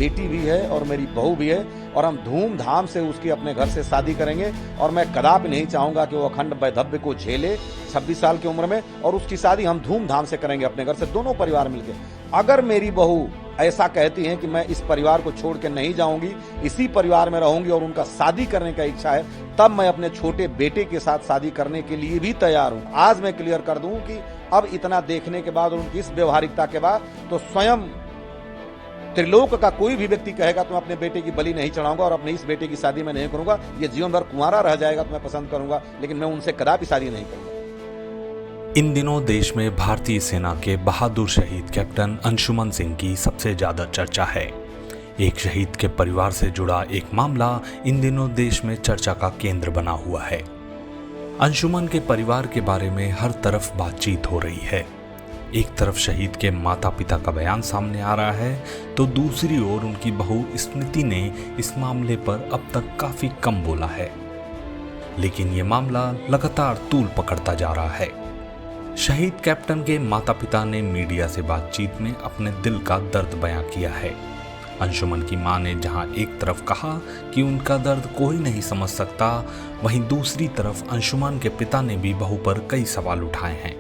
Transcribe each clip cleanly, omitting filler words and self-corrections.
बेटी भी है और मेरी बहू भी है और हम धूमधाम से उसकी अपने घर से शादी करेंगे और मैं कदापि नहीं चाहूंगा कि वो अखंड वैधव्य को झेले 26 साल की उम्र में, और उसकी शादी हम धूमधाम से करेंगे अपने घर से, दोनों परिवार मिलकर। अगर मेरी बहू ऐसा कहती हैं कि मैं इस परिवार को छोड़ के नहीं जाऊंगी, इसी परिवार में रहूंगी और उनका शादी करने का इच्छा है, तब मैं अपने छोटे बेटे के साथ शादी करने के लिए भी तैयार हूं। आज मैं क्लियर कर दूं कि अब इतना देखने के बाद और उनकी इस व्यवहारिकता के बाद तो स्वयं त्रिलोक का कोई भी व्यक्ति कहेगा तो मैं अपने बेटे की बलि नहीं चढ़ाऊंगा और अपने इस बेटे की शादी मैं नहीं करूंगा, ये जीवन भर कुंवारा रह जाएगा तो मैं पसंद करूंगा, लेकिन मैं उनसे कदापि शादी नहीं करूंगा। इन दिनों देश में भारतीय सेना के बहादुर शहीद कैप्टन अंशुमन सिंह की सबसे ज्यादा चर्चा है। एक शहीद के परिवार से जुड़ा एक मामला इन दिनों देश में चर्चा का केंद्र बना हुआ है। अंशुमन के परिवार के बारे में हर तरफ बातचीत हो रही है। एक तरफ शहीद के माता पिता का बयान सामने आ रहा है तो दूसरी ओर उनकी बहू स्मृति ने इस मामले पर अब तक काफी कम बोला है, लेकिन ये मामला लगातार तूल पकड़ता जा रहा है। शहीद कैप्टन के माता पिता ने मीडिया से बातचीत में अपने दिल का दर्द बयां किया है। अंशुमन की मां ने जहां एक तरफ कहा कि उनका दर्द कोई नहीं समझ सकता, वहीं दूसरी तरफ अंशुमन के पिता ने भी बहू पर कई सवाल उठाए हैं।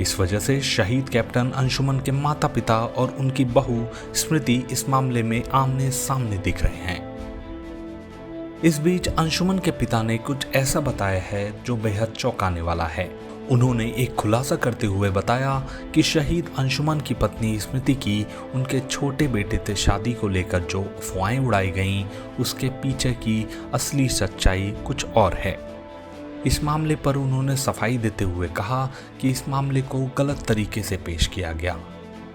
इस वजह से शहीद कैप्टन अंशुमन के माता पिता और उनकी बहू स्मृति इस मामले में आमने सामने दिख रहे हैं। इस बीच अंशुमन के पिता ने कुछ ऐसा बताया है जो बेहद चौंकाने वाला है। उन्होंने एक खुलासा करते हुए बताया कि शहीद अंशुमन की पत्नी स्मृति की उनके छोटे बेटे से शादी को लेकर जो अफवाहें उड़ाई गईं, उसके पीछे की असली सच्चाई कुछ और है। इस मामले पर उन्होंने सफाई देते हुए कहा कि इस मामले को गलत तरीके से पेश किया गया।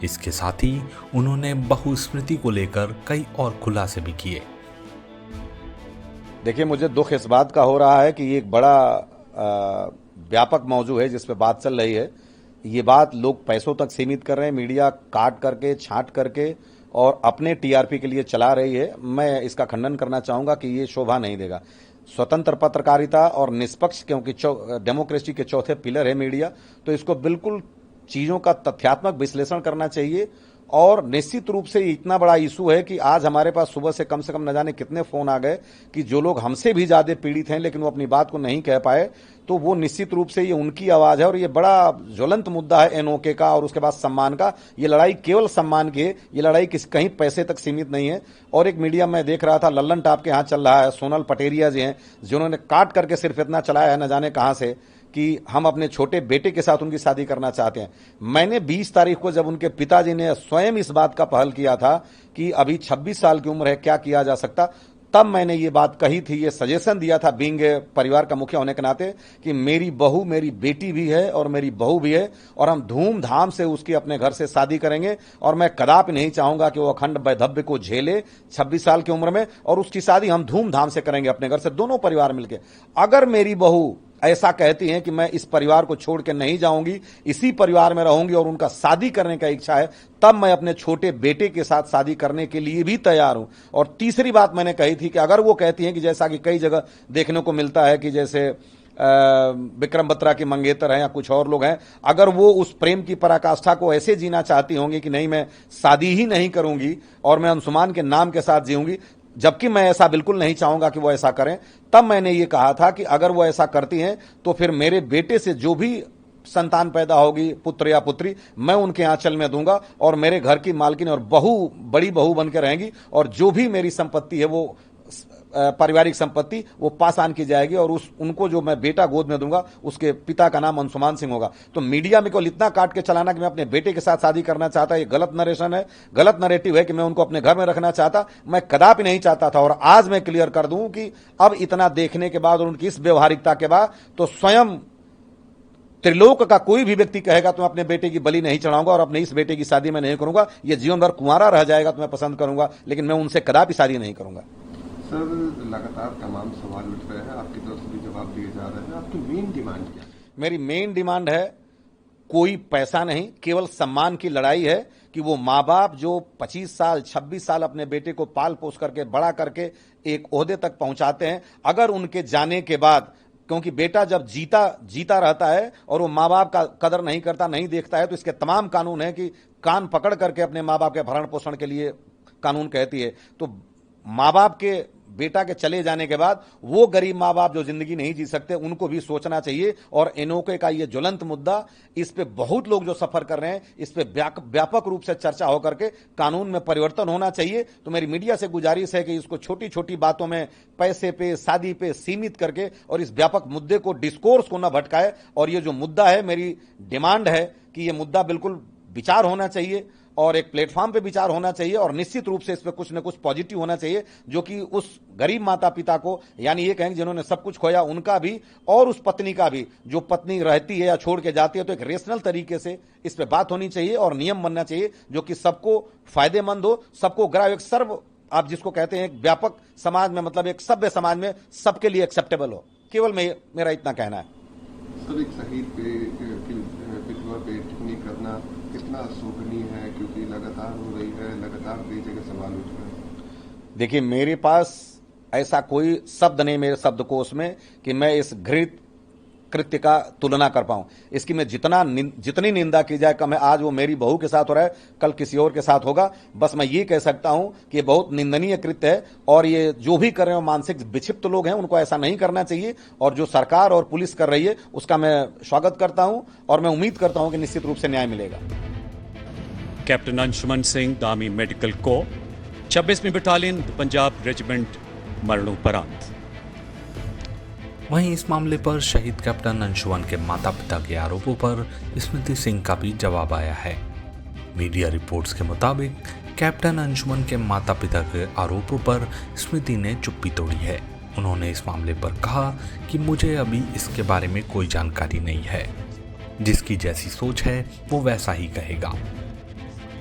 इसके साथ ही उन्होंने बहू स्मृति को लेकर कई और खुलासे भी किए। देखिए, मुझे दुख इस बात का हो रहा है कि ये एक बड़ा व्यापक मौजू है जिस पे बात चल रही है। ये बात लोग पैसों तक सीमित कर रहे हैं, मीडिया काट करके छांट करके और अपने टीआरपी के लिए चला रही है। मैं इसका खंडन करना चाहूंगा कि ये शोभा नहीं देगा। स्वतंत्र पत्रकारिता और निष्पक्ष, क्योंकि डेमोक्रेसी के चौथे पिलर है मीडिया, तो इसको बिल्कुल चीजों का तथ्यात्मक विश्लेषण करना चाहिए। और निश्चित रूप से इतना बड़ा इशू है कि आज हमारे पास सुबह से कम न जाने कितने फोन आ गए कि जो लोग हमसे भी ज्यादा पीड़ित हैं लेकिन वो अपनी बात को नहीं कह पाए, तो वो निश्चित रूप से ये उनकी आवाज है और ये बड़ा ज्वलंत मुद्दा है एनओके का और उसके बाद सम्मान का। ये लड़ाई केवल सम्मान की है, ये लड़ाई कहीं पैसे तक सीमित नहीं है। और एक मीडिया में देख रहा था, लल्लन टॉप के यहाँ चल रहा है, सोनल पटेरिया जी हैं जिन्होंने काट करके सिर्फ इतना चलाया है न जाने कहां से कि हम अपने छोटे बेटे के साथ उनकी शादी करना चाहते हैं। मैंने 20 तारीख को जब उनके पिताजी ने स्वयं इस बात का पहल किया था कि अभी 26 साल की उम्र है, क्या किया जा सकता, तब मैंने ये बात कही थी, ये सजेशन दिया था बीइंग परिवार का मुखिया होने के नाते कि मेरी बहू मेरी बेटी भी है और मेरी बहू भी है और हम धूमधाम से उसकी अपने घर से शादी करेंगे और मैं कदापि नहीं चाहूंगा कि वो अखंड वैधव्य को झेले 26 साल की उम्र में, और उसकी शादी हम धूमधाम से करेंगे अपने घर से, दोनों परिवार मिलकर। अगर मेरी बहू ऐसा कहती हैं कि मैं इस परिवार को छोड़ के नहीं जाऊंगी, इसी परिवार में रहूंगी और उनका शादी करने का इच्छा है, तब मैं अपने छोटे बेटे के साथ शादी करने के लिए भी तैयार हूं। और तीसरी बात मैंने कही थी कि अगर वो कहती हैं कि जैसा कि कई जगह देखने को मिलता है कि जैसे विक्रम बत्रा की मंगेतर हैं या कुछ और लोग हैं, अगर वो उस प्रेम की पराकाष्ठा को ऐसे जीना चाहती होंगी कि नहीं मैं शादी ही नहीं करूंगी और मैं अंशुमान के नाम के साथ जीऊंगी, जबकि मैं ऐसा बिल्कुल नहीं चाहूंगा कि वो ऐसा करें, तब मैंने ये कहा था कि अगर वो ऐसा करती हैं तो फिर मेरे बेटे से जो भी संतान पैदा होगी, पुत्र या पुत्री, मैं उनके आंचल में दूंगा और मेरे घर की मालकिन और बहू बड़ी बहू बनकर रहेंगी और जो भी मेरी संपत्ति है वो पारिवारिक संपत्ति वो पास आन की जाएगी और उनको जो मैं बेटा गोद में दूंगा उसके पिता का नाम अंशुमान सिंह होगा। तो मीडिया में केवल इतना काट के चलाना कि मैं अपने बेटे के साथ शादी करना चाहता, ये गलत नरेशन है, गलत नरेटिव है कि मैं उनको अपने घर में रखना चाहता, मैं कदापि नहीं चाहता था। और आज मैं क्लियर कर दूं कि अब इतना देखने के बाद और उनकी इस व्यवहारिकता के बाद तो स्वयं त्रिलोक का कोई भी व्यक्ति कहेगा तो मैं अपने बेटे की बलि नहीं चढ़ाऊंगा और अपने इस बेटे की शादी मैं नहीं करूंगा, ये जीवन भर कुंवारा रह जाएगा तो मैं पसंद करूंगा, लेकिन मैं उनसे कदापि शादी नहीं करूंगा। सर, लगातार तमाम सवाल उठ रहे हैं, आपकी तरफ से भी जवाब दिए जा रहे हैं, आपकी मेन डिमांड क्या है? मेरी मेन डिमांड है कोई पैसा नहीं, केवल सम्मान की लड़ाई है कि वो माँ बाप जो 25 साल 26 साल अपने बेटे को पाल पोस करके बड़ा करके एक ओहदे तक पहुंचाते हैं, अगर उनके जाने के बाद, क्योंकि बेटा जब जीता रहता है और वो माँ बाप का कदर नहीं करता, नहीं देखता है, तो इसके तमाम कानून है कि कान पकड़ करके अपने माँ बाप के भरण पोषण के लिए कानून कहती है। तो माँ बाप के बेटा के चले जाने के बाद वो गरीब माँ बाप जो जिंदगी नहीं जी सकते उनको भी सोचना चाहिए। और एनओके का ये ज्वलंत मुद्दा, इस पे बहुत लोग जो सफर कर रहे हैं, इस पे व्यापक रूप से चर्चा होकर के कानून में परिवर्तन होना चाहिए। तो मेरी मीडिया से गुजारिश है कि इसको छोटी छोटी बातों में, पैसे पे, शादी पे सीमित करके और इस व्यापक मुद्दे को, डिस्कोर्स को न भटकाए। और ये जो मुद्दा है, मेरी डिमांड है कि ये मुद्दा बिल्कुल विचार होना चाहिए और एक प्लेटफॉर्म पे विचार होना चाहिए और निश्चित रूप से इस पे कुछ न कुछ पॉजिटिव होना चाहिए, जो कि उस गरीब माता पिता को, यानी ये कहेंगे जिन्होंने सब कुछ खोया, उनका भी और उस पत्नी का भी, जो पत्नी रहती है या छोड़ के जाती है, तो एक रेशनल तरीके से इस पे बात होनी चाहिए और नियम बनना चाहिए जो कि सबको फायदेमंद हो, सबको ग्राह्य, एक सर्व, आप जिसको कहते हैं एक व्यापक समाज में, मतलब एक सभ्य समाज में सबके लिए एक्सेप्टेबल हो। केवल मेरा इतना कहना है। सर, एक शहीद की विधवा पे टिप्पणी करना कितना शोभनीय है, क्योंकि लगातार हो रही है, लगातार कई जगह सवाल उठ रहे हैं। देखिए, मेरे पास ऐसा कोई शब्द नहीं मेरे शब्दकोश में कि मैं इस घृणित कृत्य का तुलना कर पाऊं। इसकी मैं जितनी निंदा की जाए कम है। आज वो मेरी बहू के साथ हो रहा है, कल किसी और के साथ होगा। बस मैं ये कह सकता हूं कि ये बहुत निंदनीय कृत्य है और ये जो भी कर रहे हो मानसिक विक्षिप्त लोग हैं, उनको ऐसा नहीं करना चाहिए। और जो सरकार और पुलिस कर रही है उसका मैं स्वागत करता हूं और मैं उम्मीद करता हूं कि निश्चित रूप से न्याय मिलेगा। Captain Anshuman Singh, the army medical corps, 26वीं बटालियन, पंजाब रेजिमेंट, मरणोपरांत। वहीं इस मामले पर शहीद कैप्टन अंशुमन के माता पिता के आरोपों पर स्मृति सिंह का भी जवाब आया है। मीडिया रिपोर्ट्स के मुताबिक कैप्टन अंशुमन के माता पिता के आरोपों पर स्मृति ने चुप्पी तोड़ी है। उन्होंने इस मामले पर कहा कि मुझे अभी इसके बारे में कोई जानकारी नहीं है, जिसकी जैसी सोच है वो वैसा ही कहेगा।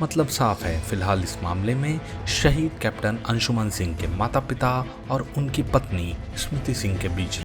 मतलब साफ है, फिलहाल इस मामले में शहीद कैप्टन अंशुमन सिंह के माता पिता और उनकी पत्नी स्मृति सिंह के बीच